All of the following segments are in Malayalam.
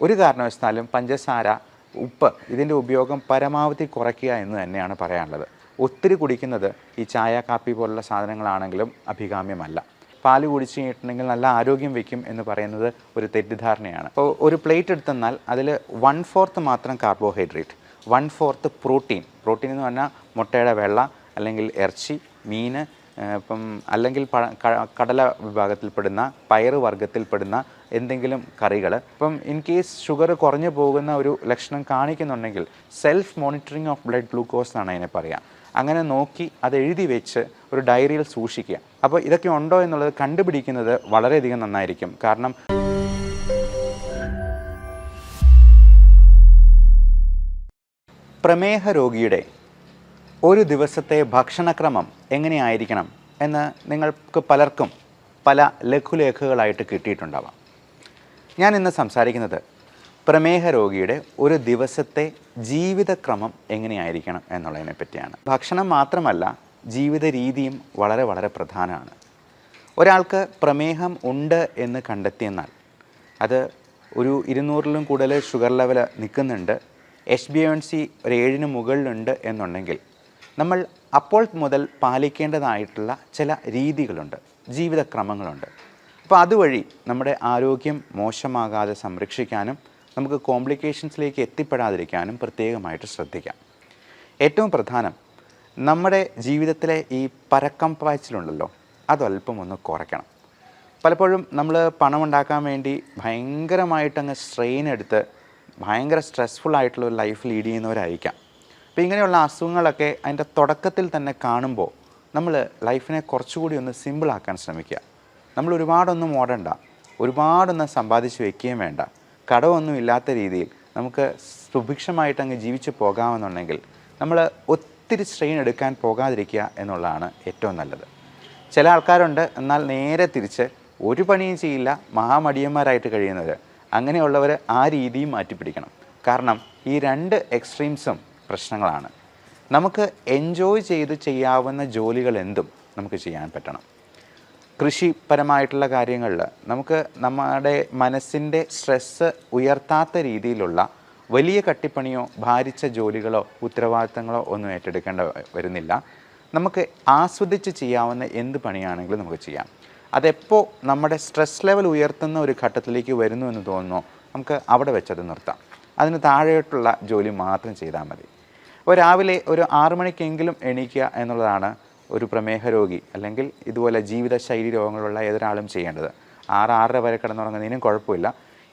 ഒരു കാരണവശാലും പഞ്ചസാര, ഉപ്പ് ഇതിൻ്റെ ഉപയോഗം പരമാവധി കുറയ്ക്കുക എന്ന് തന്നെയാണ് പറയാനുള്ളത്. ഒത്തിരി കുടിക്കുന്നത് ഈ ചായ, കാപ്പി പോലുള്ള സാധനങ്ങളാണെങ്കിലും അഭികാമ്യമല്ല. പാല് കുടിച്ച് കഴിഞ്ഞിട്ടുണ്ടെങ്കിൽ നല്ല ആരോഗ്യം വയ്ക്കും എന്ന് പറയുന്നത് ഒരു തെറ്റിദ്ധാരണയാണ്. അപ്പോൾ ഒരു പ്ലേറ്റ് എടുത്തെന്നാൽ അതിൽ 1/4 മാത്രം കാർബോഹൈഡ്രേറ്റ്, 1/4 പ്രോട്ടീൻ എന്ന് പറഞ്ഞാൽ മുട്ടയുടെ വെള്ള അല്ലെങ്കിൽ ഇറച്ചി, മീൻ, അല്ലെങ്കിൽ കടല വിഭാഗത്തിൽപ്പെടുന്ന പയറ് വർഗ്ഗത്തിൽപ്പെടുന്ന എന്തെങ്കിലും കറികൾ. ഇൻ കേസ് ഷുഗർ കുറഞ്ഞു പോകുന്ന ഒരു ലക്ഷണം കാണിക്കുന്നുണ്ടെങ്കിൽ self monitoring of blood glucose എന്നാണ് അതിനെ പറയുക. അങ്ങനെ നോക്കി അത് എഴുതി വെച്ച് ഒരു ഡയറിയിൽ സൂക്ഷിക്കുക. അപ്പോൾ ഇതൊക്കെ ഉണ്ടോ എന്നുള്ളത് കണ്ടുപിടിക്കുന്നത് വളരെയധികം നന്നായിരിക്കും. കാരണം പ്രമേഹ രോഗിയുടെ ഒരു ദിവസത്തെ ഭക്ഷണക്രമം എങ്ങനെയായിരിക്കണം എന്ന് നിങ്ങൾക്ക് പലർക്കും പല ലഘുലേഖകളായിട്ട് കിട്ടിയിട്ടുണ്ടാവാം. ഞാൻ ഇന്ന് സംസാരിക്കുന്നത് പ്രമേഹ രോഗിയുടെ ഒരു ദിവസത്തെ ജീവിതക്രമം എങ്ങനെയായിരിക്കണം എന്നുള്ളതിനെ പറ്റിയാണ്. ഭക്ഷണം മാത്രമല്ല, ജീവിത രീതിയും വളരെ വളരെ പ്രധാനമാണ്. ഒരാൾക്ക് പ്രമേഹം ഉണ്ട് എന്ന് കണ്ടെത്തിയെന്നാൽ അത് ഒരു 200-ലും കൂടുതൽ ഷുഗർ ലെവൽ നിൽക്കുന്നുണ്ട്, HbA1c ഒരു 7-ന് മുകളിലുണ്ട് എന്നുണ്ടെങ്കിൽ നമ്മൾ അപ്പോൾ മുതൽ പാലിക്കേണ്ടതായിട്ടുള്ള ചില രീതികളുണ്ട്, ജീവിതക്രമങ്ങളുണ്ട്. അപ്പോൾ അതുവഴി നമ്മുടെ ആരോഗ്യം മോശമാകാതെ സംരക്ഷിക്കാനും നമുക്ക് കോംപ്ലിക്കേഷൻസിലേക്ക് എത്തിപ്പെടാതിരിക്കാനും പ്രത്യേകമായിട്ട് ശ്രദ്ധിക്കാം. ഏറ്റവും പ്രധാനം, നമ്മുടെ ജീവിതത്തിലെ ഈ പരക്കം പാച്ചിലുണ്ടല്ലോ, അതല്പം ഒന്ന് കുറയ്ക്കണം. പലപ്പോഴും നമ്മൾ പണം ഉണ്ടാക്കാൻ വേണ്ടി ഭയങ്കരമായിട്ടങ്ങ് സ്ട്രെയിൻ എടുത്ത് ഭയങ്കര സ്ട്രെസ്ഫുൾ ഒരു ലൈഫ് ലീഡ് ചെയ്യുന്നവരായിരിക്കാം. അപ്പോൾ ഇങ്ങനെയുള്ള അസുഖങ്ങളൊക്കെ അതിൻ്റെ തുടക്കത്തിൽ തന്നെ കാണുമ്പോൾ നമ്മൾ ലൈഫിനെ കുറച്ചുകൂടി ഒന്ന് സിമ്പിളാക്കാൻ ശ്രമിക്കുക. നമ്മൾ ഒരുപാടൊന്നും ഓടണ്ട, ഒരുപാടൊന്നും സമ്പാദിച്ച് വയ്ക്കുകയും വേണ്ട, കടമൊന്നും ഇല്ലാത്ത രീതിയിൽ നമുക്ക് സുഭിക്ഷമായിട്ട് അങ്ങ് ജീവിച്ച് പോകാമെന്നുണ്ടെങ്കിൽ നമ്മൾ ഒത്തിരി സ്ട്രെയിൻ എടുക്കാൻ പോകാതിരിക്കുക എന്നുള്ളതാണ് ഏറ്റവും നല്ലത്. ചില ആൾക്കാരുണ്ട്, എന്നാൽ നേരെ തിരിച്ച് ഒരു പണിയും ചെയ്യില്ല, മഹാമടിയന്മാരായിട്ട് കഴിയുന്നവർ. അങ്ങനെയുള്ളവർ ആ രീതിയും മാറ്റിപ്പിടിക്കണം. കാരണം ഈ രണ്ട് എക്സ്ട്രീംസും പ്രശ്നങ്ങളാണ്. നമുക്ക് എൻജോയ് ചെയ്ത് ചെയ്യാവുന്ന ജോലികൾ എന്തും നമുക്ക് ചെയ്യാൻ പറ്റണം. കൃഷിപരമായിട്ടുള്ള കാര്യങ്ങളിൽ നമുക്ക് നമ്മുടെ മനസ്സിൻ്റെ സ്ട്രെസ്സ് ഉയർത്താത്ത രീതിയിലുള്ള വലിയ കട്ടിപ്പണിയോ ഭാരിച്ച ജോലികളോ ഉത്തരവാദിത്തങ്ങളോ ഒന്നും ഏറ്റെടുക്കേണ്ട വരുന്നില്ല. നമുക്ക് ആസ്വദിച്ച് ചെയ്യാവുന്ന എന്ത് പണിയാണെങ്കിലും നമുക്ക് ചെയ്യാം. അതെപ്പോൾ നമ്മുടെ സ്ട്രെസ് ലെവൽ ഉയർത്തുന്ന ഒരു ഘട്ടത്തിലേക്ക് വരുന്നു എന്ന് തോന്നുന്നു, നമുക്ക് അവിടെ വെച്ചത് നിർത്താം. അതിന് താഴെയായിട്ടുള്ള ജോലി മാത്രം ചെയ്താൽ മതി. അപ്പോൾ രാവിലെ ഒരു 6 മണിക്കെങ്കിലും എണീക്കുക എന്നുള്ളതാണ് ഒരു പ്രമേഹ രോഗി അല്ലെങ്കിൽ ഇതുപോലെ ജീവിതശൈലി രോഗങ്ങളുള്ള ഏതൊരാളും ചെയ്യേണ്ടത്. 6-6:30 വരെ കിടന്നുറങ്ങുന്നതിനും കുഴപ്പമില്ല.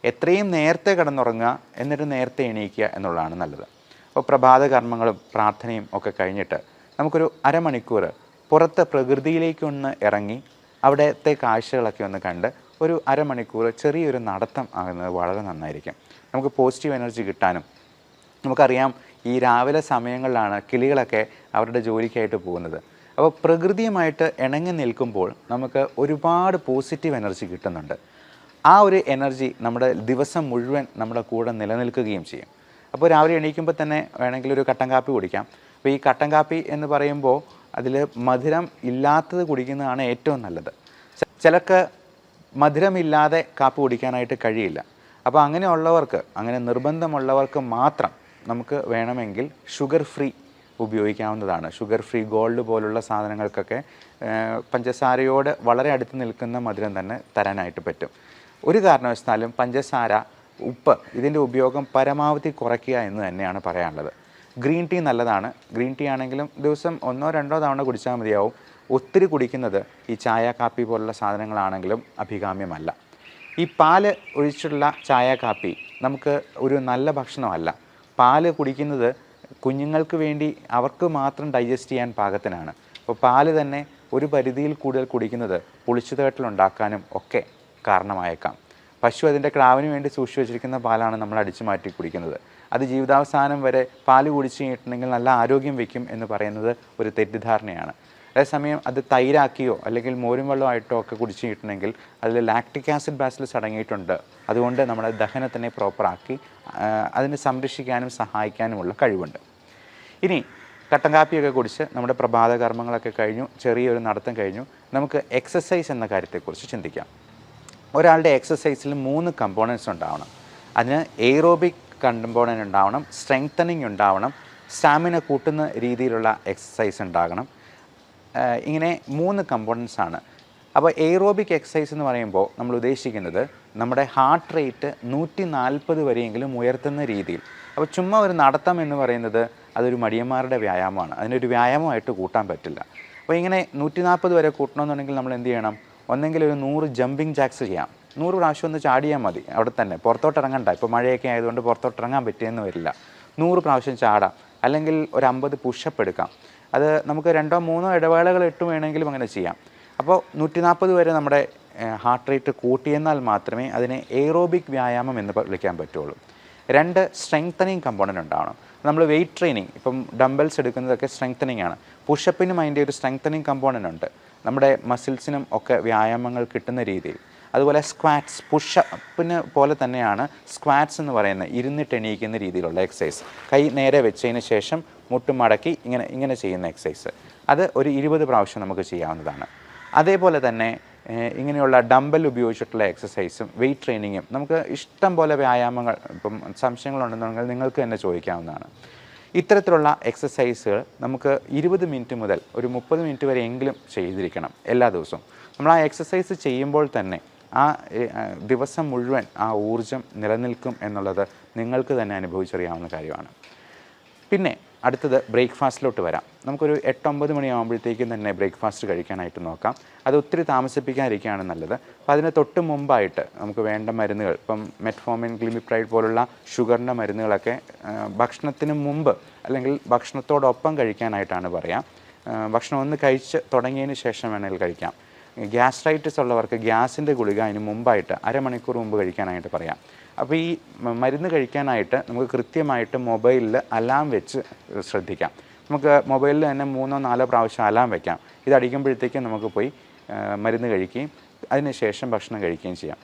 എത്രയും നേരത്തെ കിടന്നുറങ്ങുക, എന്നിട്ട് നേരത്തെ എണീക്കുക എന്നുള്ളതാണ് നല്ലത്. അപ്പോൾ പ്രഭാത കർമ്മങ്ങളും പ്രാർത്ഥനയും ഒക്കെ കഴിഞ്ഞിട്ട് നമുക്കൊരു അരമണിക്കൂർ പുറത്ത് പ്രകൃതിയിലേക്കൊന്ന് ഇറങ്ങി അവിടുത്തെ കാഴ്ചകളൊക്കെ ഒന്ന് കണ്ട് ഒരു അരമണിക്കൂർ ചെറിയൊരു നടത്തം ആകുന്നത് വളരെ നന്നായിരിക്കും. നമുക്ക് പോസിറ്റീവ് എനർജി കിട്ടാനും. നമുക്കറിയാം, ഈ രാവിലെ സമയങ്ങളിലാണ് കിളികളൊക്കെ അവരുടെ ജോലിക്കായിട്ട് പോകുന്നത്. അപ്പോൾ പ്രകൃതിയുമായിട്ട് ഇണങ്ങി നിൽക്കുമ്പോൾ നമുക്ക് ഒരുപാട് പോസിറ്റീവ് എനർജി കിട്ടുന്നുണ്ട്. ആ ഒരു എനർജി നമ്മുടെ ദിവസം മുഴുവൻ നമ്മുടെ കൂടെ നിലനിൽക്കുകയും ചെയ്യും. അപ്പോൾ രാവിലെ എണീക്കുമ്പോൾ തന്നെ വേണമെങ്കിൽ ഒരു കട്ടൻ കാപ്പി കുടിക്കാം. അപ്പോൾ ഈ കട്ടൻ കാപ്പി എന്ന് പറയുമ്പോൾ അതിൽ മധുരം ഇല്ലാത്തത് കുടിക്കുന്നതാണ് ഏറ്റവും നല്ലത്. ചിലർക്ക് മധുരമില്ലാതെ കാപ്പി കുടിക്കാനായിട്ട് കഴിയില്ല. അപ്പോൾ അങ്ങനെ നിർബന്ധമുള്ളവർക്ക് മാത്രം നമുക്ക് വേണമെങ്കിൽ ഷുഗർ ഫ്രീ ഉപയോഗിക്കാവുന്നതാണ്. ഷുഗർ ഫ്രീ ഗോൾഡ് പോലുള്ള സാധനങ്ങൾക്കൊക്കെ പഞ്ചസാരയോട് വളരെ അടുത്ത് നിൽക്കുന്ന മധുരം തന്നെ തരാനായിട്ട് പറ്റും. ഒരു കാരണവശാലും പഞ്ചസാര, ഉപ്പ് ഇതിൻ്റെ ഉപയോഗം പരമാവധി കുറയ്ക്കുക എന്ന് തന്നെയാണ് പറയാനുള്ളത്. ഗ്രീൻ ടീ നല്ലതാണ്. ഗ്രീൻ ടീ ആണെങ്കിലും ദിവസം 1-2 തവണ കുടിച്ചാൽ മതിയാവും. ഒത്തിരി കുടിക്കുന്നത് ഈ ചായ, കാപ്പി പോലുള്ള സാധനങ്ങളാണെങ്കിലും അഭികാമ്യമല്ല. ഈ പാല് ഒഴിച്ചുള്ള ചായ, കാപ്പി നമുക്ക് ഒരു നല്ല ഭക്ഷണമല്ല. പാല് കുടിക്കുന്നത് കുഞ്ഞുങ്ങൾക്ക് വേണ്ടി അവർക്ക് മാത്രം ഡൈജസ്റ്റ് ചെയ്യാൻ പാകത്തിനാണ്. അപ്പോൾ പാല് തന്നെ ഒരു പരിധിയിൽ കൂടുതൽ കുടിക്കുന്നത് പുളിച്ചുതേട്ടലുണ്ടാക്കാനും ഒക്കെ കാരണമായേക്കാം. പശു അതിൻ്റെ ക്രാവിന് വേണ്ടി സൂക്ഷിച്ചു വെച്ചിരിക്കുന്ന പാലാണ് നമ്മൾ അടിച്ചു മാറ്റി കുടിക്കുന്നത്. അത് ജീവിതാവസാനം വരെ പാല് കുടിച്ചു കഴിഞ്ഞിട്ടുണ്ടെങ്കിൽ നല്ല ആരോഗ്യം വയ്ക്കും എന്ന് പറയുന്നത് ഒരു തെറ്റിദ്ധാരണയാണ്. അതേസമയം അത് തൈരാക്കിയോ അല്ലെങ്കിൽ മോരും വെള്ളമായിട്ടോ ഒക്കെ കുടിച്ചു കഴിഞ്ഞിട്ടുണ്ടെങ്കിൽ അതിൽ ലാക്റ്റിക് ആസിഡ് ബാസിലസ് അടങ്ങിയിട്ടുണ്ട്. അതുകൊണ്ട് നമ്മുടെ ദഹനത്തിനെ പ്രോപ്പറാക്കി അതിനെ സംരക്ഷിക്കാനും സഹായിക്കാനുമുള്ള കഴിവുണ്ട്. ഇനി കട്ടൻ കാപ്പിയൊക്കെ കുടിച്ച് നമ്മുടെ പ്രഭാത കർമ്മങ്ങളൊക്കെ കഴിഞ്ഞു, ചെറിയൊരു നടത്തം കഴിഞ്ഞു, നമുക്ക് എക്സസൈസ് എന്ന കാര്യത്തെക്കുറിച്ച് ചിന്തിക്കാം. ഒരാളുടെ എക്സസൈസിൽ 3 കമ്പോണൻസ് ഉണ്ടാവണം. അതിന് എയ്റോബിക് കമ്പോണൻ്റ് ഉണ്ടാവണം, സ്ട്രെങ്തനിങ് ഉണ്ടാവണം, സ്റ്റാമിന കൂട്ടുന്ന രീതിയിലുള്ള എക്സസൈസ് ഉണ്ടാകണം. ഇങ്ങനെ 3 കമ്പോണൻസ് ആണ്. അപ്പോൾ എയ്റോബിക് എക്സസൈസ് എന്ന് പറയുമ്പോൾ നമ്മൾ ഉദ്ദേശിക്കുന്നത് നമ്മുടെ ഹാർട്ട് റേറ്റ് 140 വരെയെങ്കിലും ഉയർത്തുന്ന രീതിയിൽ. അപ്പോൾ ചുമ്മാ ഒരു നടത്തം എന്ന് പറയുന്നത് അതൊരു മടിയന്മാരുടെ വ്യായാമമാണ്, അതിനൊരു വ്യായാമമായിട്ട് കൂട്ടാൻ പറ്റില്ല. അപ്പോൾ ഇങ്ങനെ 140 വരെ കൂട്ടണമെന്നുണ്ടെങ്കിൽ നമ്മൾ എന്ത് ചെയ്യണം? ഒന്നെങ്കിൽ ഒരു 100 ജമ്പിങ് ജാക്സ് ചെയ്യാം. 100 പ്രാവശ്യം ഒന്ന് ചാടിയാൽ മതി, അവിടെ തന്നെ പുറത്തോട്ട് ഇറങ്ങണ്ട. ഇപ്പോൾ മഴയൊക്കെ ആയതുകൊണ്ട് പുറത്തോട്ട് ഇറങ്ങാൻ പറ്റിയെന്ന് വരില്ല. 100 പ്രാവശ്യം ചാടാം, അല്ലെങ്കിൽ ഒരു 50 പുഷപ്പ് എടുക്കാം. അത് നമുക്ക് 2 or 3 ഇടവേളകൾ ഇട്ട് വേണമെങ്കിലും അങ്ങനെ ചെയ്യാം. അപ്പോൾ 140 വരെ നമ്മുടെ ഹാർട്ട് റേറ്റ് കൂട്ടിയെന്നാൽ മാത്രമേ അതിനെ എയ്റോബിക് വ്യായാമം എന്ന് വിളിക്കാൻ പറ്റുള്ളൂ. 2 സ്ട്രെങ്തനിങ് കമ്പോണൻ്റ് ഉണ്ടാവണം. നമ്മൾ വെയ്റ്റ് ട്രെയിനിങ്, ഇപ്പം ഡംബൽസ് എടുക്കുന്നതൊക്കെ സ്ട്രെങ്തനിങ് ആണ്. പുഷപ്പിനും അതിൻ്റെ ഒരു സ്ട്രെങ്തനിങ് കമ്പോണൻ്റ് ഉണ്ട്, നമ്മുടെ മസിൽസിനും ഒക്കെ വ്യായാമങ്ങൾ കിട്ടുന്ന രീതിയിൽ. അതുപോലെ സ്ക്വാറ്റ്സ്, പുഷപ്പിന് പോലെ തന്നെയാണ് സ്ക്വാറ്റ്സ് എന്ന് പറയുന്നത്, ഇരുന്നിട്ട് എണീക്കുന്ന രീതിയിലുള്ള എക്സസൈസ്. കൈ നേരെ വെച്ചതിന് ശേഷം മുട്ട് മടക്കി ഇങ്ങനെ ചെയ്യുന്ന എക്സസൈസ്. അത് ഒരു 20 പ്രാവശ്യം നമുക്ക് ചെയ്യാവുന്നതാണ്. അതേപോലെ തന്നെ ഇങ്ങനെയുള്ള ഡംബൽ ഉപയോഗിച്ചിട്ടുള്ള എക്സസൈസും വെയ്റ്റ് ട്രെയിനിങ്ങും നമുക്ക് ഇഷ്ടം പോലെ വ്യായാമങ്ങൾ, ഇപ്പം സംശയങ്ങളുണ്ടെന്നുണ്ടെങ്കിൽ നിങ്ങൾക്ക് തന്നെ ചോദിക്കാവുന്നതാണ്. ഇത്തരത്തിലുള്ള എക്സസൈസുകൾ നമുക്ക് 20 മിനിറ്റ് മുതൽ ഒരു 30 മിനിറ്റ് വരെ എങ്കിലും ചെയ്തിരിക്കണം എല്ലാ ദിവസവും. നമ്മൾ ആ എക്സസൈസ് ചെയ്യുമ്പോൾ തന്നെ ആ ദിവസം മുഴുവൻ ആ ഊർജം നിലനിൽക്കും എന്നുള്ളത് നിങ്ങൾക്ക് തന്നെ അനുഭവിച്ചറിയാവുന്ന കാര്യമാണ്. പിന്നെ അടുത്തത് ബ്രേക്ക്ഫാസ്റ്റിലോട്ട് വരാം. നമുക്കൊരു 8-9 മണിയാകുമ്പോഴത്തേക്കും തന്നെ ബ്രേക്ക്ഫാസ്റ്റ് കഴിക്കാനായിട്ട് നോക്കാം. അത് ഒത്തിരി താമസിപ്പിക്കാതിരിക്കുകയാണ് നല്ലത്. അപ്പോൾ അതിന് തൊട്ട് മുമ്പായിട്ട് നമുക്ക് വേണ്ട മരുന്നുകൾ, ഇപ്പം മെറ്റ്ഫോമിൻ, ഗ്ലിമിപ്രൈഡ് പോലുള്ള ഷുഗറിൻ്റെ മരുന്നുകളൊക്കെ ഭക്ഷണത്തിന് മുമ്പ് അല്ലെങ്കിൽ ഭക്ഷണത്തോടൊപ്പം കഴിക്കാനായിട്ടാണ് പറയാം. ഭക്ഷണം ഒന്ന് കഴിച്ച് തുടങ്ങിയതിന് ശേഷം വേണമെങ്കിൽ കഴിക്കാം. ഗ്യാസ്ട്രൈറ്റിസ് ഉള്ളവർക്ക് ഗ്യാസിൻ്റെ ഗുളിക അതിന് മുമ്പായിട്ട് അരമണിക്കൂർ മുമ്പ് കഴിക്കാനായിട്ട് പറയാം. അപ്പോൾ ഈ മരുന്ന് കഴിക്കാനായിട്ട് നമുക്ക് കൃത്യമായിട്ട് മൊബൈലിൽ അലാം വെച്ച് ശ്രദ്ധിക്കാം. നമുക്ക് മൊബൈലിൽ തന്നെ 3-4 പ്രാവശ്യം അലാം വയ്ക്കാം. ഇതടിക്കുമ്പോഴത്തേക്കും നമുക്ക് പോയി മരുന്ന് കഴിക്കുകയും അതിനുശേഷം ഭക്ഷണം കഴിക്കുകയും ചെയ്യാം.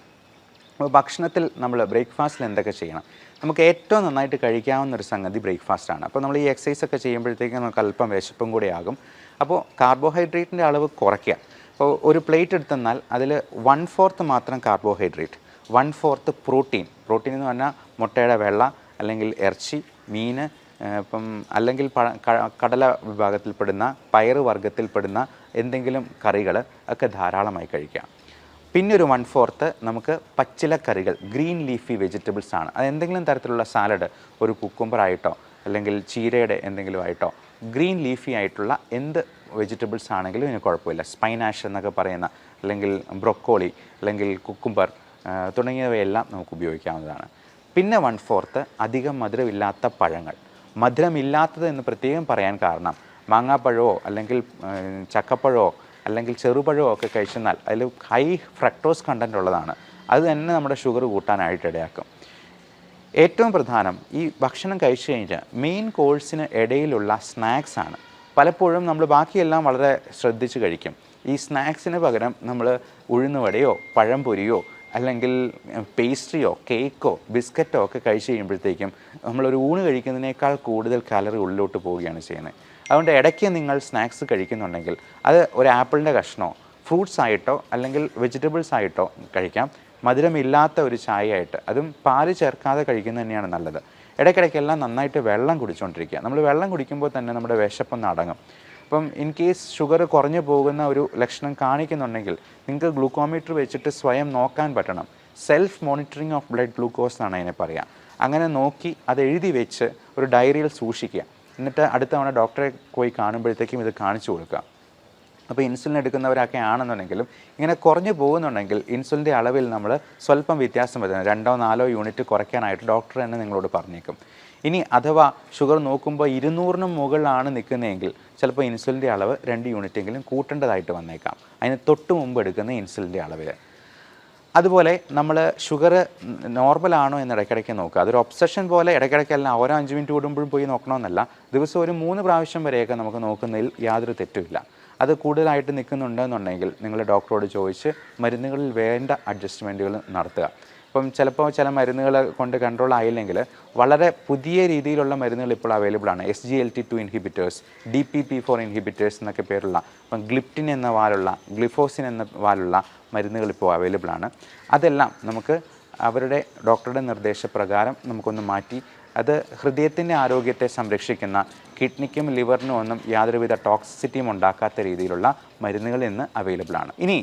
അപ്പോൾ ഭക്ഷണത്തിൽ നമ്മൾ ബ്രേക്ക്ഫാസ്റ്റിൽ എന്തൊക്കെ ചെയ്യണം? നമുക്ക് ഏറ്റവും നന്നായിട്ട് കഴിക്കാവുന്ന ഒരു സംഗതി ബ്രേക്ക്ഫാസ്റ്റാണ്. അപ്പോൾ നമ്മൾ ഈ എക്സസൈസ് ഒക്കെ ചെയ്യുമ്പോഴത്തേക്കും നമുക്ക് അല്പം വിശപ്പും കൂടെ ആകും. അപ്പോൾ കാർബോഹൈഡ്രേറ്റിൻ്റെ അളവ് കുറയ്ക്കുക. അപ്പോൾ ഒരു പ്ലേറ്റ് എടുത്തെന്നാൽ അതിൽ 1/4 മാത്രം കാർബോഹൈഡ്രേറ്റ്, 1/4 പ്രോട്ടീൻ എന്ന് പറഞ്ഞാൽ മുട്ടയുടെ വെള്ള, അല്ലെങ്കിൽ ഇറച്ചി, മീൻ, ഇപ്പം അല്ലെങ്കിൽ കടല വിഭാഗത്തിൽപ്പെടുന്ന പയറ് വർഗ്ഗത്തിൽപ്പെടുന്ന എന്തെങ്കിലും കറികൾ ഒക്കെ ധാരാളമായി കഴിക്കാം. പിന്നെ ഒരു 1/4 നമുക്ക് പച്ചിലക്കറികൾ, ഗ്രീൻ ലീഫി വെജിറ്റബിൾസ് ആണ്. അത് എന്തെങ്കിലും തരത്തിലുള്ള സാലഡ്, ഒരു കുക്കുംബറായിട്ടോ അല്ലെങ്കിൽ ചീരയുടെ എന്തെങ്കിലും ആയിട്ടോ, ഗ്രീൻ ലീഫി ആയിട്ടുള്ള എന്ത് വെജിറ്റബിൾസ് ആണെങ്കിലും ഇതിന് കുഴപ്പമില്ല. സ്പൈനാഷ് എന്നൊക്കെ പറയുന്ന, അല്ലെങ്കിൽ ബ്രൊക്കോളി, അല്ലെങ്കിൽ കുക്കുംബർ തുടങ്ങിയവയെല്ലാം നമുക്ക് ഉപയോഗിക്കാവുന്നതാണ്. പിന്നെ 1/4 അധികം മധുരമില്ലാത്ത പഴങ്ങൾ. മധുരമില്ലാത്തത് എന്ന് പ്രത്യേകം പറയാൻ കാരണം മാങ്ങാപ്പഴമോ അല്ലെങ്കിൽ ചക്കപ്പഴമോ അല്ലെങ്കിൽ ചെറുപഴമോ ഒക്കെ കഴിച്ചെന്നാൽ അതിൽ ഹൈ ഫ്രക്ടോസ് കണ്ടൻറ്റ് ഉള്ളതാണ്. അത് തന്നെ നമ്മുടെ ഷുഗർ കൂട്ടാനായിട്ട് ഇടയാക്കും. ഏറ്റവും പ്രധാനം ഈ ഭക്ഷണം കഴിച്ചു കഴിഞ്ഞാൽ മെയിൻ കോഴ്സിന് ഇടയിലുള്ള സ്നാക്സ് ആണ്. പലപ്പോഴും നമ്മൾ ബാക്കിയെല്ലാം വളരെ ശ്രദ്ധിച്ച് കഴിക്കും. ഈ സ്നാക്സിന് പകരം നമ്മൾ ഉഴുന്നുവടയോ പഴംപൊരിയോ അല്ലെങ്കിൽ പേസ്ട്രിയോ കേക്കോ ബിസ്ക്കറ്റോ ഒക്കെ കഴിച്ച് കഴിയുമ്പോഴത്തേക്കും നമ്മളൊരു ഊണ് കഴിക്കുന്നതിനേക്കാൾ കൂടുതൽ കാലറി ഉള്ളിലോട്ട് പോവുകയാണ് ചെയ്യുന്നത്. അതുകൊണ്ട് ഇടയ്ക്ക് നിങ്ങൾ സ്നാക്സ് കഴിക്കുന്നുണ്ടെങ്കിൽ അത് ഒരു ആപ്പിളിൻ്റെ കഷ്ണമോ ഫ്രൂട്ട്സ് ആയിട്ടോ അല്ലെങ്കിൽ വെജിറ്റബിൾസ് ആയിട്ടോ കഴിക്കാം. മധുരമില്ലാത്ത ഒരു ചായയായിട്ട്, അതും പാല് ചേർക്കാതെ കഴിക്കുന്നത് തന്നെയാണ് നല്ലത്. ഇടയ്ക്കിടയ്ക്കെല്ലാം നന്നായിട്ട് വെള്ളം കുടിച്ചുകൊണ്ടിരിക്കുക. നമ്മൾ വെള്ളം കുടിക്കുമ്പോൾ തന്നെ നമ്മുടെ വിശപ്പൊന്ന് അടങ്ങും. അപ്പം ഇൻ കേസ് ഷുഗർ കുറഞ്ഞു പോകുന്ന ഒരു ലക്ഷണം കാണിക്കുന്നുണ്ടെങ്കിൽ നിങ്ങൾക്ക് ഗ്ലൂക്കോമീറ്റർ വെച്ചിട്ട് സ്വയം നോക്കാൻ പറ്റണം. Self monitoring of blood glucose എന്നാണ് അതിനെ പറയുക. അങ്ങനെ നോക്കി അത് എഴുതി വെച്ച് ഒരു ഡയറിയിൽ സൂക്ഷിക്കുക. എന്നിട്ട് അടുത്ത തവണ ഡോക്ടറെ പോയി കാണുമ്പോഴത്തേക്കും ഇത് കാണിച്ചു കൊടുക്കുക. അപ്പോൾ ഇൻസുലിൻ എടുക്കുന്നവരൊക്കെ ആണെന്നുണ്ടെങ്കിലും ഇങ്ങനെ കുറഞ്ഞു പോകുന്നുണ്ടെങ്കിൽ ഇൻസുലിൻ്റെ അളവിൽ നമ്മൾ സ്വല്പം വ്യത്യാസം വരുന്നത് 2-4 യൂണിറ്റ് കുറയ്ക്കാനായിട്ട് ഡോക്ടർ തന്നെ നിങ്ങളോട് പറഞ്ഞേക്കും. ഇനി അഥവാ ഷുഗർ നോക്കുമ്പോൾ 200-ന് മുകളിലാണ് നിൽക്കുന്നതെങ്കിൽ ചിലപ്പോൾ ഇൻസുലിൻ്റെ അളവ് 2 യൂണിറ്റെങ്കിലും കൂട്ടേണ്ടതായിട്ട് വന്നേക്കാം, അതിന് തൊട്ട് മുമ്പ് എടുക്കുന്ന ഇൻസുലിൻ്റെ അളവിൽ. അതുപോലെ നമ്മൾ ഷുഗർ നോർമലാണോ എന്ന് ഇടയ്ക്കിടയ്ക്ക് നോക്കുക. അതൊരു ഒബ്സഷൻ പോലെ ഇടയ്ക്കിടയ്ക്കല്ല ഓരോ 5 മിനിറ്റ് കൂടുമ്പോഴും പോയി നോക്കണമെന്നല്ല. ദിവസം ഒരു 3 പ്രാവശ്യം വരെയൊക്കെ നമുക്ക് നോക്കുന്നതിൽ യാതൊരു തെറ്റുമില്ല. അത് കൂടുതലായിട്ട് നിൽക്കുന്നുണ്ടെന്നുണ്ടെങ്കിൽ നിങ്ങൾ ഡോക്ടറോട് ചോദിച്ച് മരുന്നുകളിൽ വേണ്ട അഡ്ജസ്റ്റ്മെൻറ്റുകൾ നടത്തുക. ഇപ്പം ചിലപ്പോൾ ചില മരുന്നുകൾ കൊണ്ട് കൺട്രോൾ ആയില്ലെങ്കിൽ വളരെ പുതിയ രീതിയിലുള്ള മരുന്നുകൾ ഇപ്പോൾ അവൈലബിൾ ആണ്. SGLT2 ഇൻഹിബിറ്റേഴ്സ്, DPP4 ഇൻഹിബിറ്റേഴ്സ് എന്നൊക്കെ പേരുള്ള, ഇപ്പം ഗ്ലിപ്റ്റിൻ എന്ന വാലുള്ള, ഗ്ലിഫോസിൻ എന്ന വാലുള്ള മരുന്നുകൾ ഇപ്പോൾ അവൈലബിൾ ആണ്. അതെല്ലാം നമുക്ക് അവരുടെ ഡോക്ടറുടെ നിർദ്ദേശപ്രകാരം നമുക്കൊന്ന് മാറ്റി അത് ഹൃദയത്തിൻ്റെ ആരോഗ്യത്തെ സംരക്ഷിക്കുന്ന കിഡ്നിക്കും ലിവറിനും ഒന്നും യാതൊരുവിധ ടോക്സിസിറ്റിയും ഉണ്ടാക്കാത്ത രീതിയിലുള്ള മരുന്നുകൾ ഇന്ന് അവൈലബിൾ ആണ്. ഇനി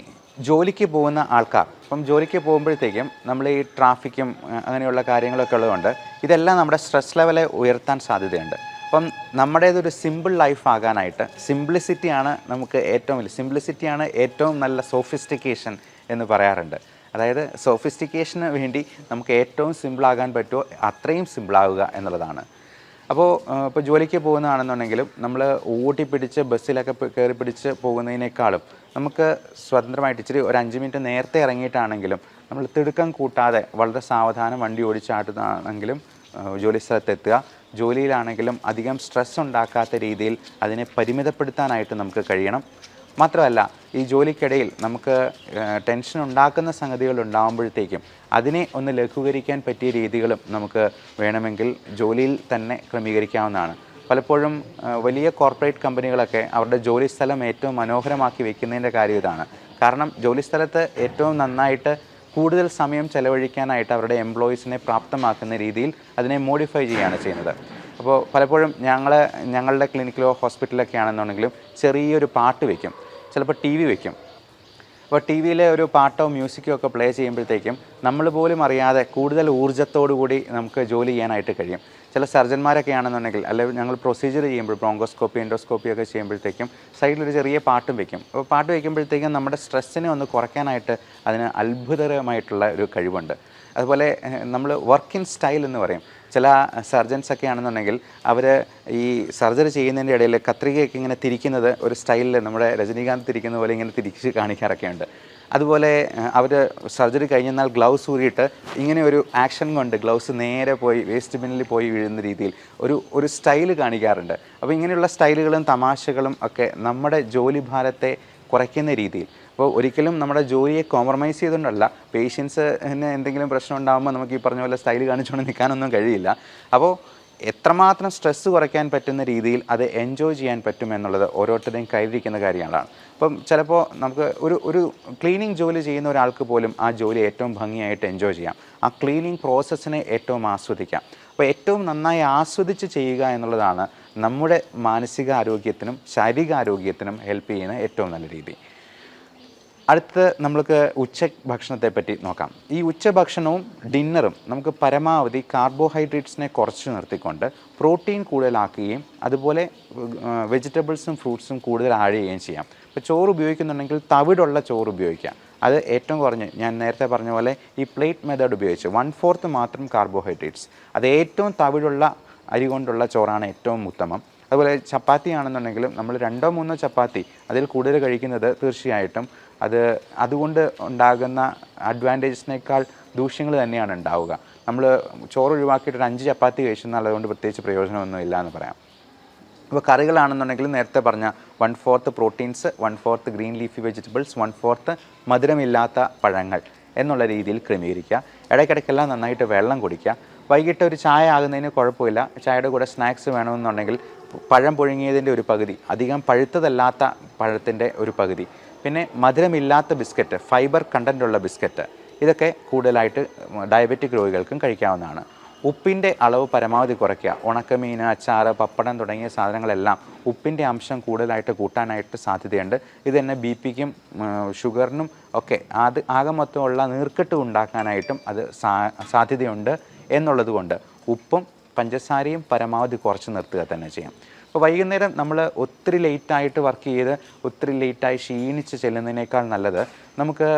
ജോലിക്ക് പോകുന്ന ആൾക്കാർ ഇപ്പം ജോലിക്ക് പോകുമ്പോഴത്തേക്കും നമ്മൾ ഈ ട്രാഫിക്കും അങ്ങനെയുള്ള കാര്യങ്ങളൊക്കെ ഉള്ളതുകൊണ്ട് ഇതെല്ലാം നമ്മുടെ സ്ട്രെസ് ലെവലെ ഉയർത്താൻ സാധ്യതയുണ്ട്. അപ്പം നമ്മുടേതൊരു സിമ്പിൾ ലൈഫ് ആകാനായിട്ട് സിംപ്ലിസിറ്റിയാണ് നമുക്ക് ഏറ്റവും വലിയ സിംപ്ലിസിറ്റിയാണ് ഏറ്റവും നല്ല സോഫിസ്റ്റിക്കേഷൻ എന്ന് പറയാറുണ്ട്. അതായത് സോഫിസ്റ്റിക്കേഷന് വേണ്ടി നമുക്ക് ഏറ്റവും സിമ്പിളാകാൻ പറ്റുമോ അത്രയും സിമ്പിളാവുക എന്നുള്ളതാണ്. അപ്പോൾ ഇപ്പോൾ ജോലിക്ക് പോകുന്നതാണെന്നുണ്ടെങ്കിലും നമ്മൾ ഓട്ടിപ്പിടിച്ച് ബസ്സിലൊക്കെ കയറി പിടിച്ച് പോകുന്നതിനേക്കാളും നമുക്ക് സ്വതന്ത്രമായിട്ട് ഇച്ചിരി ഒരു 5 മിനിറ്റ് നേരത്തെ ഇറങ്ങിയിട്ടാണെങ്കിലും നമ്മൾ തിടുക്കം കൂട്ടാതെ വളരെ സാവധാനം വണ്ടി ഓടിച്ചാട്ടുന്നതാണെങ്കിലും ജോലി സ്ഥലത്തെത്തുക. ജോലിയിലാണെങ്കിലും അധികം സ്ട്രെസ് ഉണ്ടാക്കാത്ത രീതിയിൽ അതിനെ പരിമിതപ്പെടുത്താനായിട്ട് നമുക്ക് കഴിയണം. മാത്രമല്ല ഈ ജോലിക്കിടയിൽ നമുക്ക് ടെൻഷൻ ഉണ്ടാക്കുന്ന സംഗതികൾ ഉണ്ടാകുമ്പോഴത്തേക്കും അതിനെ ഒന്ന് ലഘൂകരിക്കാൻ പറ്റിയ രീതികളും നമുക്ക് വേണമെങ്കിൽ ജോലിയിൽ തന്നെ ക്രമീകരിക്കാവുന്നതാണ്. പലപ്പോഴും വലിയ കോർപ്പറേറ്റ് കമ്പനികളൊക്കെ അവരുടെ ജോലി സ്ഥലം ഏറ്റവും മനോഹരമാക്കി വെക്കുന്നതിൻ്റെ കാര്യം ഇതാണ്. കാരണം ജോലി സ്ഥലത്ത് ഏറ്റവും നന്നായിട്ട് കൂടുതൽ സമയം ചെലവഴിക്കാനായിട്ട് അവരുടെ എംപ്ലോയീസിനെ പ്രാപ്തമാക്കുന്ന രീതിയിൽ അതിനെ മോഡിഫൈ ചെയ്യുകയാണ് ചെയ്യുന്നത്. അപ്പോൾ പലപ്പോഴും ഞങ്ങളുടെ ക്ലിനിക്കിലോ ഹോസ്പിറ്റലൊക്കെ ആണെന്നുണ്ടെങ്കിലും ചെറിയൊരു പാട്ട് വയ്ക്കും, ചിലപ്പോൾ ടി വി വയ്ക്കും. അപ്പോൾ ടി വിയിലെ ഒരു പാട്ടോ മ്യൂസിക്കോ ഒക്കെ പ്ലേ ചെയ്യുമ്പോഴത്തേക്കും നമ്മൾ പോലും അറിയാതെ കൂടുതൽ ഊർജ്ജത്തോടു കൂടി നമുക്ക് ജോലി ചെയ്യാനായിട്ട് കഴിയും. ചില സർജന്മാരൊക്കെ ആണെന്നുണ്ടെങ്കിൽ അല്ലെങ്കിൽ ഞങ്ങൾ പ്രൊസീജിയർ ചെയ്യുമ്പോൾ ബ്രോങ്കോസ്കോപ്പി എൻഡോസ്കോപ്പി ഒക്കെ ചെയ്യുമ്പോഴത്തേക്കും സൈഡിലൊരു ചെറിയ പാട്ടും വയ്ക്കും. അപ്പോൾ പാട്ട് വയ്ക്കുമ്പോഴത്തേക്കും നമ്മുടെ സ്ട്രെസ്സിനെ ഒന്ന് കുറയ്ക്കാനായിട്ട് അതിന് അത്ഭുതകരമായിട്ടുള്ള ഒരു കഴിവുണ്ട്. അതുപോലെ നമ്മൾ വർക്ക് ഇൻ സ്റ്റൈൽ എന്ന് പറയും. ചില സർജൻസൊക്കെ ആണെന്നുണ്ടെങ്കിൽ അവർ ഈ സർജറി ചെയ്യുന്നതിൻ്റെ ഇടയിൽ കത്രികയൊക്കെ ഇങ്ങനെ തിരിക്കുന്നത് ഒരു സ്റ്റൈലിൽ നമ്മുടെ രജനീകാന്ത് തിരിക്കുന്ന പോലെ ഇങ്ങനെ തിരിച്ച് കാണിക്കാറൊക്കെ ഉണ്ട്. അതുപോലെ അവർ സർജറി കഴിഞ്ഞെന്നാൽ ഗ്ലൗസ് ഊരിയിട്ട് ഇങ്ങനെ ഒരു ആക്ഷൻ കൊണ്ട് ഗ്ലൗസ് നേരെ പോയി വേസ്റ്റ് ബിന്നിൽ പോയി വീഴുന്ന രീതിയിൽ ഒരു സ്റ്റൈൽ കാണിക്കാറുണ്ട്. അപ്പോൾ ഇങ്ങനെയുള്ള സ്റ്റൈലുകളും തമാശകളും ഒക്കെ നമ്മുടെ ജോലി ഭാരത്തെ കുറയ്ക്കുന്ന രീതിയിൽ. അപ്പോൾ ഒരിക്കലും നമ്മുടെ ജോലിയെ കോംപ്രമൈസ് ചെയ്തുകൊണ്ടല്ല, പേഷ്യൻസിന് എന്തെങ്കിലും പ്രശ്നം ഉണ്ടാകുമ്പോൾ നമുക്ക് ഈ പറഞ്ഞ പോലെ സ്റ്റൈൽ കാണിച്ചുകൊണ്ട് നിൽക്കാനൊന്നും കഴിയില്ല. അപ്പോൾ എത്രമാത്രം സ്ട്രെസ്സ് കുറയ്ക്കാൻ പറ്റുന്ന രീതിയിൽ അത് എൻജോയ് ചെയ്യാൻ പറ്റുമെന്നുള്ളത് ഓരോരുത്തരുടെയും കയ്യിലിരിക്കുന്ന കാര്യങ്ങളാണ്. അപ്പം ചിലപ്പോൾ നമുക്ക് ഒരു ക്ലീനിങ് ജോലി ചെയ്യുന്ന ഒരാൾക്ക് പോലും ആ ജോലി ഏറ്റവും ഭംഗിയായിട്ട് എൻജോയ് ചെയ്യാം. ആ ക്ലീനിങ് പ്രോസസ്സിനെ ഏറ്റവും ആസ്വദിക്കാം. അപ്പോൾ ഏറ്റവും നന്നായി ആസ്വദിച്ച് ചെയ്യുക എന്നുള്ളതാണ് നമ്മുടെ മാനസികാരോഗ്യത്തിനും ശാരീരികാരോഗ്യത്തിനും ഹെൽപ്പ് ചെയ്യുന്ന ഏറ്റവും നല്ല രീതി. അടുത്ത് നമുക്ക് ഉച്ചഭക്ഷണത്തെ പറ്റി നോക്കാം. ഈ ഉച്ചഭക്ഷണവും ഡിന്നറും നമുക്ക് പരമാവധി കാർബോഹൈഡ്രേറ്റ്സിനെ കുറച്ച് നിർത്തിക്കൊണ്ട് പ്രോട്ടീൻ കൂടുതലാക്കുകയും അതുപോലെ വെജിറ്റബിൾസും ഫ്രൂട്ട്സും കൂടുതൽ ആഡ് ചെയ്യുകയും ചെയ്യാം. ഇപ്പോൾ ചോറ് ഉപയോഗിക്കുന്നുണ്ടെങ്കിൽ തവിടുള്ള ചോറ് ഉപയോഗിക്കാം. അത് ഏറ്റവും കുറഞ്ഞ് ഞാൻ നേരത്തെ പറഞ്ഞ പോലെ ഈ പ്ലേറ്റ് മെത്തേഡ് ഉപയോഗിച്ച് 1/4 മാത്രം കാർബോഹൈഡ്രേറ്റ്സ്, അത് ഏറ്റവും തവിടുള്ള അരി കൊണ്ടുള്ള ചോറാണ് ഏറ്റവും ഉത്തമം. അതുപോലെ ചപ്പാത്തി ആണെന്നുണ്ടെങ്കിലും നമ്മൾ 2-3 ചപ്പാത്തി അതിൽ കൂടുതൽ കഴിക്കുന്നത് തീർച്ചയായിട്ടും അതുകൊണ്ട് ഉണ്ടാകുന്ന അഡ്വാൻറ്റേജസിനേക്കാൾ ദൂഷ്യങ്ങൾ തന്നെയാണ് ഉണ്ടാവുക. നമ്മൾ ചോറ് ഒഴിവാക്കിയിട്ട് 5 ചപ്പാത്തി കഴിച്ചെന്നാൽ അതുകൊണ്ട് പ്രത്യേകിച്ച് പ്രയോജനമൊന്നും ഇല്ല എന്ന് പറയാം. ഇപ്പോൾ കറികളാണെന്നുണ്ടെങ്കിൽ നേരത്തെ പറഞ്ഞ 1/4 പ്രോട്ടീൻസ്, 1/4 ഗ്രീൻ ലീഫി വെജിറ്റബിൾസ്, 1/4 മധുരമില്ലാത്ത പഴങ്ങൾ എന്നുള്ള രീതിയിൽ ക്രമീകരിക്കുക. ഇടയ്ക്കിടയ്ക്കെല്ലാം നന്നായിട്ട് വെള്ളം കുടിക്കുക. വൈകിട്ട് ഒരു ചായ ആകുന്നതിന് കുഴപ്പമില്ല. ചായയുടെ കൂടെ സ്നാക്സ് വേണമെന്നുണ്ടെങ്കിൽ പഴം പുഴുങ്ങിയതിൻ്റെ ഒരു പകുതി, അധികം പഴുത്തതല്ലാത്ത പഴത്തിൻ്റെ ഒരു പകുതി, പിന്നെ മധുരമില്ലാത്ത ബിസ്ക്കറ്റ്, ഫൈബർ കണ്ടൻറ്റുള്ള ബിസ്ക്കറ്റ്, ഇതൊക്കെ കൂടുതലായിട്ട് ഡയബറ്റിക് രോഗികൾക്കും കഴിക്കാവുന്നതാണ്. ഉപ്പിൻ്റെ അളവ് പരമാവധി കുറയ്ക്കുക. ഉണക്കമീൻ, അച്ചാറ്, പപ്പടം തുടങ്ങിയ സാധനങ്ങളെല്ലാം ഉപ്പിൻ്റെ അംശം കൂടുതലായിട്ട് കൂട്ടാനായിട്ട് സാധ്യതയുണ്ട്. ഇത് തന്നെ ബി പിക്കും ഷുഗറിനും ഒക്കെ ആകെ മൊത്തമുള്ള നീർക്കെട്ട് ഉണ്ടാക്കാനായിട്ടും അത് സാധ്യതയുണ്ട് എന്നുള്ളത് കൊണ്ട് ഉപ്പും പഞ്ചസാരയും പരമാവധി കുറച്ച് നിർത്തുക തന്നെ ചെയ്യാം. അപ്പോൾ വൈകുന്നേരം നമ്മൾ ഒത്തിരി ലേറ്റായിട്ട് വർക്ക് ചെയ്ത് ഒത്തിരി ലേറ്റായി ക്ഷീണിച്ച് ചെല്ലുന്നതിനേക്കാൾ നല്ലത് നമുക്ക്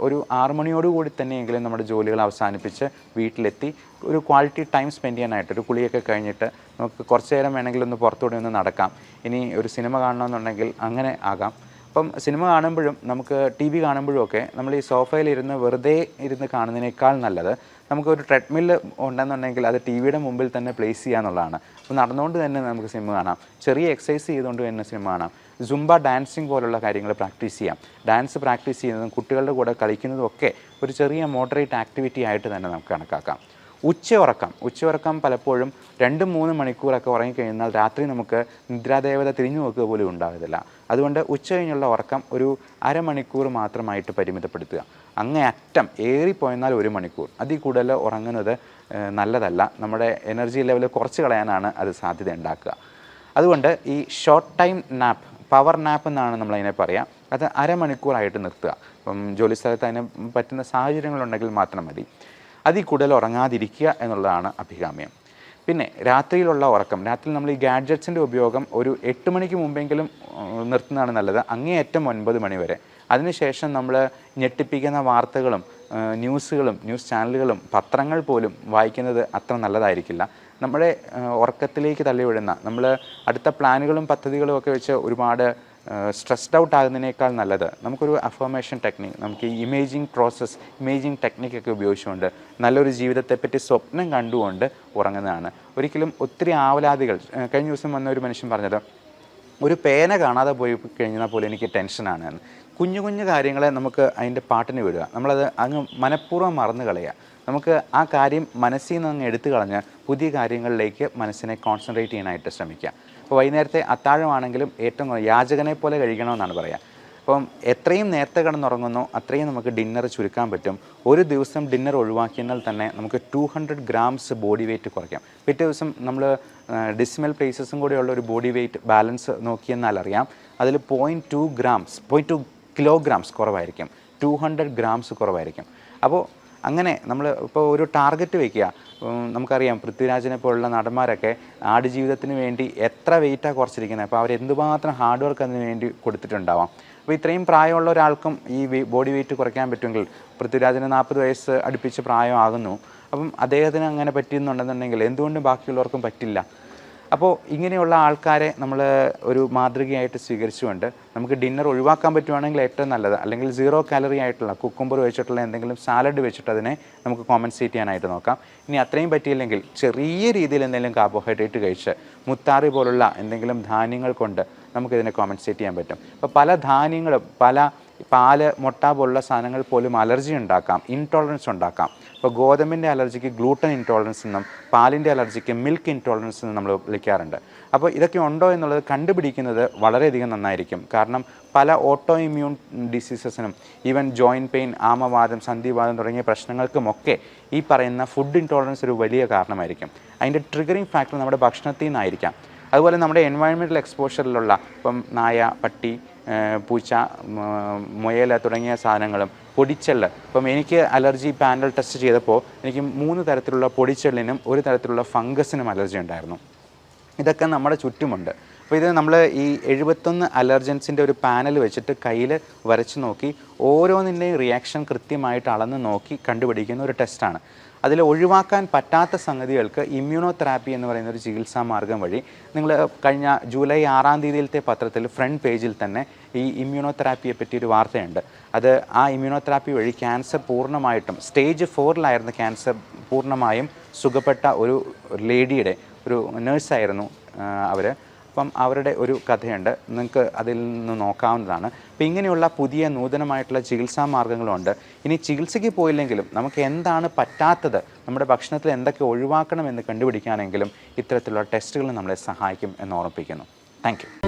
ഒരു 6 മണിയോടുകൂടി തന്നെയെങ്കിലും നമ്മുടെ ജോലികൾ അവസാനിപ്പിച്ച് വീട്ടിലെത്തി ഒരു ക്വാളിറ്റി ടൈം സ്പെൻഡ് ചെയ്യാനായിട്ട് ഒരു കുളിയൊക്കെ കഴിഞ്ഞിട്ട് നമുക്ക് കുറച്ച് നേരം വേണമെങ്കിൽ ഒന്ന് പുറത്തുകൂടി ഒന്ന് നടക്കാം. ഇനി ഒരു സിനിമ കാണണമെന്നുണ്ടെങ്കിൽ അങ്ങനെ ആകാം. അപ്പം സിനിമ കാണുമ്പോഴും നമുക്ക് ടി വി കാണുമ്പോഴും ഒക്കെ നമ്മൾ ഈ സോഫയിലിരുന്ന് വെറുതെ ഇരുന്ന് കാണുന്നതിനേക്കാൾ നല്ലത് നമുക്കൊരു ട്രെഡ്മില്ല് ഉണ്ടെന്നുണ്ടെങ്കിൽ അത് ടി വിയുടെ മുമ്പിൽ തന്നെ പ്ലേസ് ചെയ്യുക എന്നുള്ളതാണ്. അപ്പോൾ നടന്നുകൊണ്ട് തന്നെ നമുക്ക് സിനിമ കാണാം. ചെറിയ എക്സസൈസ് ചെയ്തുകൊണ്ട് തന്നെ സിനിമ കാണാം. സുംബ ഡാൻസിങ് പോലുള്ള കാര്യങ്ങൾ പ്രാക്ടീസ് ചെയ്യാം. ഡാൻസ് പ്രാക്ടീസ് ചെയ്യുന്നതും കുട്ടികളുടെ കൂടെ കളിക്കുന്നതും ഒക്കെ ഒരു ചെറിയ മോഡറേറ്റ് ആക്ടിവിറ്റി ആയിട്ട് തന്നെ നമുക്ക് കണക്കാക്കാം. ഉച്ചയുറക്കം പലപ്പോഴും 2-3 മണിക്കൂറൊക്കെ ഉറങ്ങിക്കഴിഞ്ഞാൽ രാത്രി നമുക്ക് നിദ്രാദേവത തിരിഞ്ഞു നോക്കുക പോലും ഉണ്ടാകുന്നില്ല. അതുകൊണ്ട് ഉച്ച കഴിഞ്ഞുള്ള ഉറക്കം ഒരു അരമണിക്കൂർ മാത്രമായിട്ട് പരിമിതപ്പെടുത്തുക. അങ്ങേയറ്റം ഏറിപ്പോയെന്നാൽ 1 മണിക്കൂർ, അതിൽ കൂടുതൽ ഉറങ്ങുന്നത് നല്ലതല്ല. നമ്മുടെ എനർജി ലെവൽ കുറച്ച് കളയാനാണ് അത് സാധ്യത ഉണ്ടാക്കുക. അതുകൊണ്ട് ഈ short time nap, power nap എന്നാണ് നമ്മളതിനെ പറയുക, അത് അരമണിക്കൂറായിട്ട് നിർത്തുക. ഇപ്പം ജോലിസ്ഥലത്ത് അതിന് പറ്റുന്ന സാഹചര്യങ്ങളുണ്ടെങ്കിൽ മാത്രം മതി. അതിൽ കൂടുതൽ ഉറങ്ങാതിരിക്കുക എന്നുള്ളതാണ് അഭികാമ്യം. പിന്നെ രാത്രിയിലുള്ള ഉറക്കം, രാത്രി നമ്മൾ ഈ ഗാഡ്ജറ്റ്സിൻ്റെ ഉപയോഗം ഒരു 8 മണിക്ക് മുമ്പെങ്കിലും നിർത്തുന്നതാണ് നല്ലത്, അങ്ങേയറ്റം 9 മണി വരെ. അതിനുശേഷം നമ്മൾ ഞെട്ടിപ്പിക്കുന്ന വാർത്തകളും ന്യൂസുകളും ന്യൂസ് ചാനലുകളും പത്രങ്ങൾ പോലും വായിക്കുന്നത് അത്ര നല്ലതായിരിക്കില്ല. നമ്മുടെ ഉറക്കത്തിലേക്ക് തള്ളിവിടുന്ന, നമ്മൾ അടുത്ത പ്ലാനുകളും പദ്ധതികളും ഒക്കെ വെച്ച് ഒരുപാട് സ്ട്രെസ്ഡ് ഔട്ട് ആകുന്നതിനേക്കാൾ നല്ലത് നമുക്കൊരു അഫർമേഷൻ ടെക്നിക്ക്, നമുക്ക് ഈ ഇമേജിങ് ടെക്നിക്കൊക്കെ ഉപയോഗിച്ചുകൊണ്ട് നല്ലൊരു ജീവിതത്തെപ്പറ്റി സ്വപ്നം കണ്ടുകൊണ്ട് ഉറങ്ങുന്നതാണ്. ഒരിക്കലും ഒത്തിരി ആവലാതികൾ, കഴിഞ്ഞ ദിവസം വന്ന ഒരു മനുഷ്യൻ പറഞ്ഞത്, ഒരു പേന കാണാതെ പോയി കഴിഞ്ഞാൽ പോലും എനിക്ക് ടെൻഷനാണ് എന്ന്. കുഞ്ഞു കുഞ്ഞു കാര്യങ്ങളെ നമുക്ക് അതിൻ്റെ പാട്ടിന് വിടുക, നമ്മളത് അങ്ങ് മനഃപൂർവ്വം മറന്നു കളയുക. നമുക്ക് ആ കാര്യം മനസ്സിൽ നിന്ന് അങ്ങ് എടുത്തു കളഞ്ഞ് പുതിയ കാര്യങ്ങളിലേക്ക് മനസ്സിനെ കോൺസെൻട്രേറ്റ് ചെയ്യാനായിട്ട് ശ്രമിക്കുക. അപ്പോൾ വൈകുന്നേരത്തെ അത്താഴമാണെങ്കിലും ഏറ്റവും യാചകനെ പോലെ കഴിക്കണമെന്നാണ് പറയുക. അപ്പം എത്രയും നേരത്തെ കിടന്നുറങ്ങുന്നോ അത്രയും നമുക്ക് ഡിന്നർ ചുരുക്കാൻ പറ്റും. ഒരു ദിവസം ഡിന്നർ ഒഴിവാക്കിയാൽ തന്നെ നമുക്ക് 200 ഗ്രാംസ് ബോഡി വെയിറ്റ് കുറയ്ക്കാം. പിറ്റേ ദിവസം നമ്മൾ ഡെസിമൽ പ്ലേസസും കൂടെയുള്ള ഒരു ബോഡി വെയിറ്റ് ബാലൻസ് നോക്കിയെന്നാൽ അറിയാം, അതിൽ 0.2 കിലോഗ്രാംസ് കുറവായിരിക്കും, 200 ഗ്രാംസ് കുറവായിരിക്കും. അപ്പോൾ അങ്ങനെ നമ്മൾ ഇപ്പോൾ ഒരു ടാർഗറ്റ് വയ്ക്കുക. നമുക്കറിയാം പൃഥ്വിരാജിനെ പോലുള്ള നടന്മാരൊക്കെ ആടുജീവിതത്തിന് വേണ്ടി എത്ര വെയിറ്റാണ് കുറച്ചിരിക്കുന്നത്, അപ്പോൾ അവർ എന്തുമാത്രം ഹാർഡ് വർക്ക് അതിന് വേണ്ടി കൊടുത്തിട്ടുണ്ടാവാം. അപ്പോൾ ഇത്രയും പ്രായമുള്ള ഒരാൾക്കും ഈ ബോഡി വെയിറ്റ് കുറയ്ക്കാൻ പറ്റുമെങ്കിൽ, പൃഥ്വിരാജിന് 40 വയസ്സ് അടുപ്പിച്ച് പ്രായമാകുന്നു, അപ്പം അദ്ദേഹത്തിന് അങ്ങനെ പറ്റുന്നുണ്ടെന്നുണ്ടെങ്കിൽ എന്തുകൊണ്ട് ബാക്കിയുള്ളവർക്കും പറ്റില്ല? അപ്പോൾ ഇങ്ങനെയുള്ള ആൾക്കാരെ നമ്മൾ ഒരു മാതൃകയായിട്ട് സ്വീകരിച്ചുകൊണ്ട് നമുക്ക് ഡിന്നർ ഒഴിവാക്കാൻ പറ്റുവാണെങ്കിൽ ഏറ്റവും നല്ലത്. അല്ലെങ്കിൽ 0 കാലറി ആയിട്ടുള്ള കുക്കുംബർ വെച്ചിട്ടുള്ള എന്തെങ്കിലും സാലഡ് വെച്ചിട്ട് അതിനെ നമുക്ക് കോമ്പൻസേറ്റ് ചെയ്യാനായിട്ട് നോക്കാം. ഇനി അത്രയും പറ്റിയില്ലെങ്കിൽ ചെറിയ രീതിയിൽ എന്തെങ്കിലും കാർബോഹൈഡ്രേറ്റ് കഴിച്ച് മുത്താറി പോലുള്ള എന്തെങ്കിലും ധാന്യങ്ങൾ കൊണ്ട് നമുക്കിതിനെ കോമ്പൻസേറ്റ് ചെയ്യാൻ പറ്റും. അപ്പോൾ പല ധാന്യങ്ങളും, പാല്, മുട്ട പോലുള്ള സാധനങ്ങൾ പോലും അലർജി ഉണ്ടാക്കാം, ഇൻടോളറൻസ് ഉണ്ടാക്കാം. ഇപ്പോൾ ഗോതമ്പിൻ്റെ അലർജിക്ക് ഗ്ലൂട്ടൻ ഇൻടോളറൻസ് എന്നും പാലിൻ്റെ അലർജിക്ക് മിൽക്ക് ഇൻടോളറൻസ് എന്നും നമ്മൾ വിളിക്കാറുണ്ട്. അപ്പോൾ ഇതൊക്കെ ഉണ്ടോ എന്നുള്ളത് കണ്ടുപിടിക്കുന്നത് വളരെയധികം നന്നായിരിക്കും. കാരണം പല ഓട്ടോ ഇമ്മ്യൂൺ ഡിസീസസിനും, ഈവൻ ജോയിൻറ്റ് പെയിൻ, ആമവാദം, സന്ധിവാദം തുടങ്ങിയ പ്രശ്നങ്ങൾക്കുമൊക്കെ ഈ പറയുന്ന ഫുഡ് ഇൻടോളറൻസ് ഒരു വലിയ കാരണമായിരിക്കും. അതിൻ്റെ ട്രിഗറിങ് ഫാക്ടർ നമ്മുടെ ഭക്ഷണത്തിൽ നിന്നായിരിക്കാം. അതുപോലെ നമ്മുടെ എൻവയൺമെൻറ്റൽ എക്സ്പോഷറിലുള്ള ഇപ്പം നായ, പട്ടി, പൂച്ച, മുയൽ തുടങ്ങിയ സാധനങ്ങളും പൊടിച്ചെള്ള്. ഇപ്പം എനിക്ക് അലർജി പാനൽ ടെസ്റ്റ് ചെയ്തപ്പോൾ എനിക്ക് 3 തരത്തിലുള്ള പൊടിച്ചെള്ളിനും 1 തരത്തിലുള്ള ഫംഗസിനും അലർജി ഉണ്ടായിരുന്നു. ഇതൊക്കെ നമ്മുടെ ചുറ്റുമുണ്ട്. അപ്പോൾ ഇത് നമ്മൾ ഈ 71 അലർജൻസിൻ്റെ ഒരു പാനൽ വെച്ചിട്ട് കയ്യിൽ വരച്ച് നോക്കി ഓരോന്നിൻ്റെയും റിയാക്ഷൻ കൃത്യമായിട്ട് അളന്ന് നോക്കി കണ്ടുപിടിക്കുന്ന ഒരു ടെസ്റ്റാണ്. അതിൽ ഒഴിവാക്കാൻ പറ്റാത്ത സംഗതികൾക്ക് ഇമ്മ്യൂണോതെറാപ്പി എന്ന് പറയുന്ന ഒരു ചികിത്സാ മാർഗം വഴി, നിങ്ങൾ കഴിഞ്ഞ ജൂലൈ 6-ാം തീയതിയിലത്തെ പത്രത്തിൽ ഫ്രണ്ട് പേജിൽ തന്നെ ഈ ഇമ്മ്യൂണോതെറാപ്പിയെ പറ്റിയൊരു വാർത്തയുണ്ട്. അത് ആ ഇമ്മ്യൂണോതെറാപ്പി വഴി ക്യാൻസർ പൂർണ്ണമായിട്ടും, സ്റ്റേജ് 4-ലായിരുന്ന ക്യാൻസർ പൂർണ്ണമായും സുഖപ്പെട്ട ഒരു ലേഡിയുടെ, ഒരു നേഴ്സായിരുന്നു അവർ. അപ്പം അവരുടെ ഒരു കഥയുണ്ട്, നിങ്ങൾക്ക് അതിൽ നിന്ന് നോക്കാവുന്നതാണ്. അപ്പോൾ ഇങ്ങനെയുള്ള പുതിയ നൂതനമായിട്ടുള്ള ചികിത്സാ മാർഗ്ഗങ്ങളുണ്ട്. ഇനി ചികിത്സയ്ക്ക് പോയില്ലെങ്കിലും നമുക്ക് എന്താണ് പറ്റാത്തത്, നമ്മുടെ ഭക്ഷണത്തിൽ എന്തൊക്കെ ഒഴിവാക്കണം എന്ന് കണ്ടുപിടിക്കാനെങ്കിലും ഇത്തരത്തിലുള്ള ടെസ്റ്റുകൾ നമ്മളെ സഹായിക്കും എന്ന് ഓർമ്മിപ്പിക്കുന്നു. Thank you.